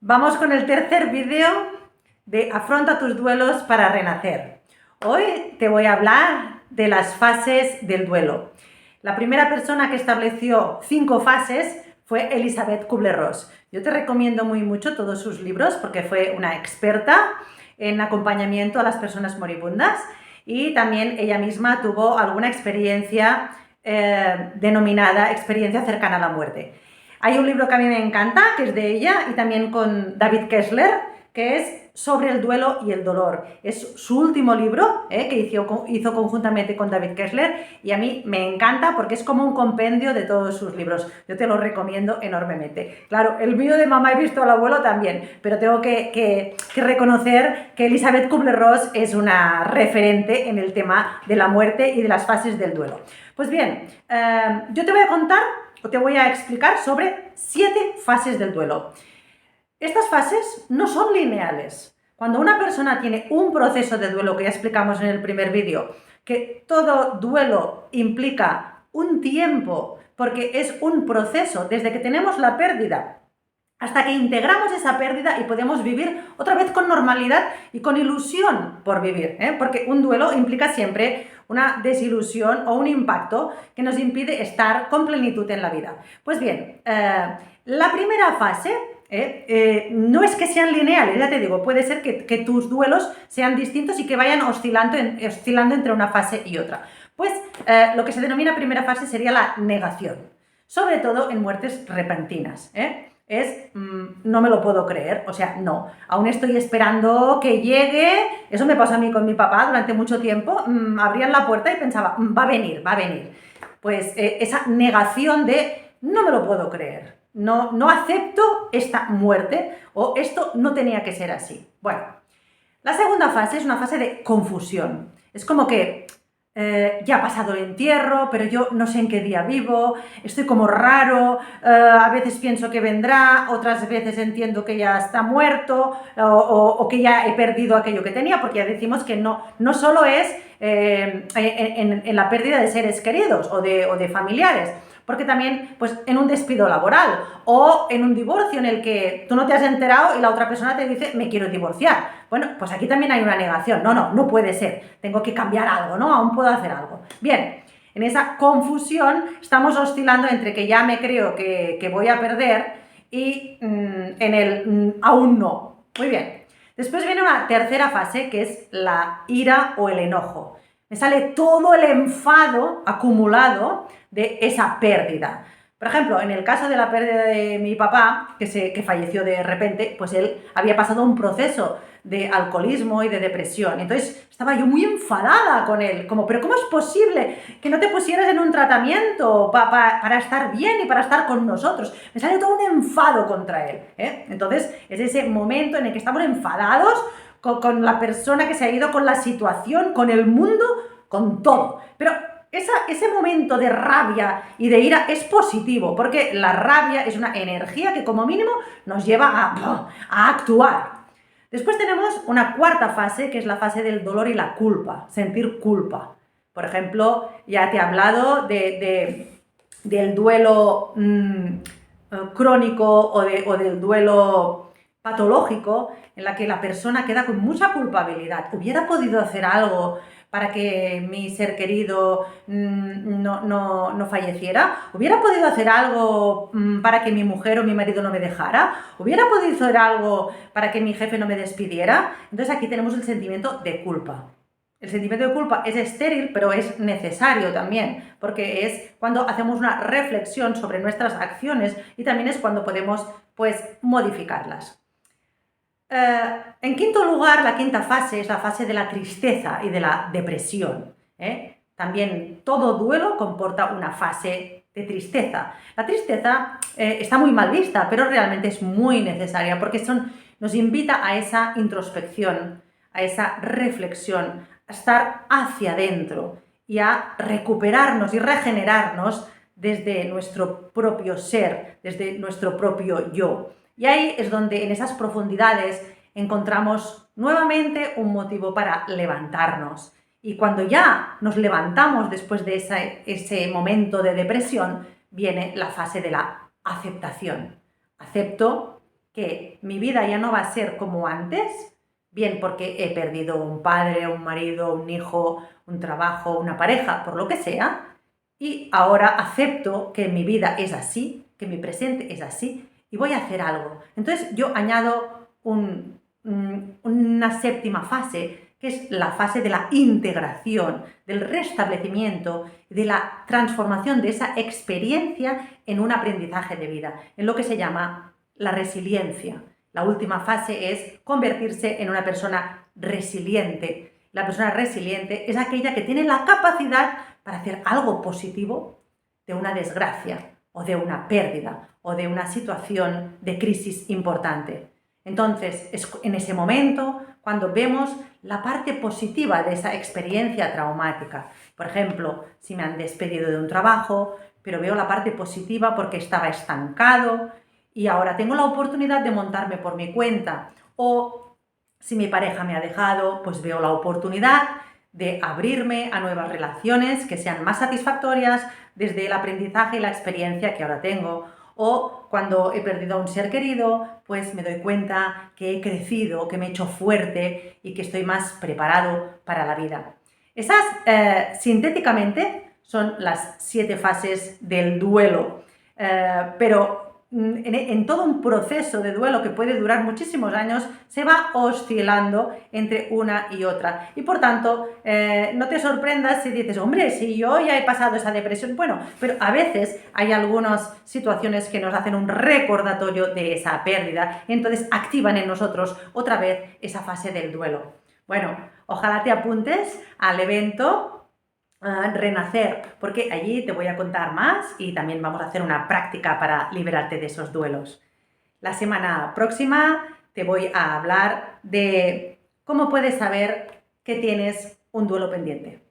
Vamos con el tercer vídeo de Afronta tus duelos para renacer. Hoy te voy a hablar de las fases del duelo. La primera persona que estableció 5 fases fue Elizabeth Kubler-Ross. Yo te recomiendo mucho todos sus libros porque fue una experta en acompañamiento a las personas moribundas y también ella misma tuvo alguna experiencia denominada experiencia cercana a la muerte. Hay un libro que a mí me encanta, que es de ella, y también con David Kessler, que es sobre el duelo y el dolor. Es su último libro que hizo conjuntamente con David Kessler y a mí me encanta porque es como un compendio de todos sus libros. Yo te lo recomiendo enormemente. Claro, el mío de Mamá he visto al abuelo también, pero tengo que reconocer que Elizabeth Kubler-Ross es una referente en el tema de la muerte y de las fases del duelo. Pues bien, yo te voy a contar o te voy a explicar sobre 7 fases del duelo. Estas fases no son lineales. Cuando una persona tiene un proceso de duelo, que ya explicamos en el primer vídeo, que todo duelo implica un tiempo, porque es un proceso, desde que tenemos la pérdida hasta que integramos esa pérdida y podemos vivir otra vez con normalidad y con ilusión por vivir, porque un duelo implica siempre una desilusión o un impacto que nos impide estar con plenitud en la vida. Pues bien, la primera fase no es que sean lineales, ya te digo, puede ser que tus duelos sean distintos y que vayan oscilando entre una fase y otra. Pues lo que se denomina primera fase sería la negación, sobre todo en muertes repentinas, no me lo puedo creer, o sea, no, aún estoy esperando que llegue. Eso me pasó a mí con mi papá durante mucho tiempo. Abrían la puerta y pensaba, va a venir. Pues esa negación de no me lo puedo creer, no acepto esta muerte o esto no tenía que ser así. Bueno, la segunda fase es una fase de confusión. Es como que ya ha pasado el entierro, pero yo no sé en qué día vivo, estoy como raro, a veces pienso que vendrá, otras veces entiendo que ya está muerto o que ya he perdido aquello que tenía, porque ya decimos que no solo es en la pérdida de seres queridos o de familiares, porque también pues, en un despido laboral o en un divorcio en el que tú no te has enterado y la otra persona te dice me quiero divorciar. Bueno, pues aquí también hay una negación. No puede ser. Tengo que cambiar algo, ¿no? Aún puedo hacer algo. Bien, en esa confusión estamos oscilando entre que ya me creo que voy a perder y en el aún no. Muy bien. Después viene una tercera fase que es la ira o el enojo. Me sale todo el enfado acumulado de esa pérdida. Por ejemplo, en el caso de la pérdida de mi papá, que falleció de repente, pues él había pasado un proceso de alcoholismo y de depresión. Entonces estaba yo muy enfadada con él, como, pero ¿cómo es posible que no te pusieras en un tratamiento para estar bien y para estar con nosotros? Me salió todo un enfado contra él. Entonces es ese momento en el que estamos enfadados con la persona que se ha ido, con la situación, con el mundo, con todo. Pero ese momento de rabia y de ira es positivo, porque la rabia es una energía que como mínimo nos lleva a actuar. Después tenemos una cuarta fase, que es la fase del dolor y la culpa, sentir culpa. Por ejemplo, ya te he hablado del duelo crónico o del duelo patológico, en la que la persona queda con mucha culpabilidad. ¿Hubiera podido hacer algo para que mi ser querido no falleciera? ¿Hubiera podido hacer algo para que mi mujer o mi marido no me dejara? ¿Hubiera podido hacer algo para que mi jefe no me despidiera? Entonces aquí tenemos el sentimiento de culpa. El sentimiento de culpa es estéril, pero es necesario también, porque es cuando hacemos una reflexión sobre nuestras acciones y también es cuando podemos, pues, modificarlas. En quinto lugar, la quinta fase es la fase de la tristeza y de la depresión. También todo duelo comporta una fase de tristeza. La tristeza está muy mal vista, pero realmente es muy necesaria porque nos invita a esa introspección, a esa reflexión, a estar hacia adentro y a recuperarnos y regenerarnos desde nuestro propio ser, desde nuestro propio yo. Y ahí es donde en esas profundidades encontramos nuevamente un motivo para levantarnos. Y cuando ya nos levantamos después de ese momento de depresión, viene la fase de la aceptación. Acepto que mi vida ya no va a ser como antes, bien porque he perdido un padre, un marido, un hijo, un trabajo, una pareja, por lo que sea, y ahora acepto que mi vida es así, que mi presente es así, y voy a hacer algo. Entonces yo añado una séptima fase, que es la fase de la integración, del restablecimiento, de la transformación de esa experiencia en un aprendizaje de vida, en lo que se llama la resiliencia. La última fase es convertirse en una persona resiliente. La persona resiliente es aquella que tiene la capacidad para hacer algo positivo de una desgracia o de una pérdida o de una situación de crisis importante. Entonces, es en ese momento cuando vemos la parte positiva de esa experiencia traumática. Por ejemplo, si me han despedido de un trabajo, pero veo la parte positiva porque estaba estancado y ahora tengo la oportunidad de montarme por mi cuenta. O si mi pareja me ha dejado, pues veo la oportunidad de abrirme a nuevas relaciones que sean más satisfactorias desde el aprendizaje y la experiencia que ahora tengo. O cuando he perdido a un ser querido, pues me doy cuenta que he crecido, que me he hecho fuerte y que estoy más preparado para la vida. Esas, sintéticamente, son las 7 fases del duelo. Pero en todo un proceso de duelo que puede durar muchísimos años, se va oscilando entre una y otra. Y por tanto, no te sorprendas si dices, hombre, si yo ya he pasado esa depresión. Bueno, pero a veces hay algunas situaciones que nos hacen un recordatorio de esa pérdida, y entonces activan en nosotros otra vez esa fase del duelo. Bueno, ojalá te apuntes al evento Renacer, porque allí te voy a contar más y también vamos a hacer una práctica para liberarte de esos duelos. La semana próxima te voy a hablar de cómo puedes saber que tienes un duelo pendiente.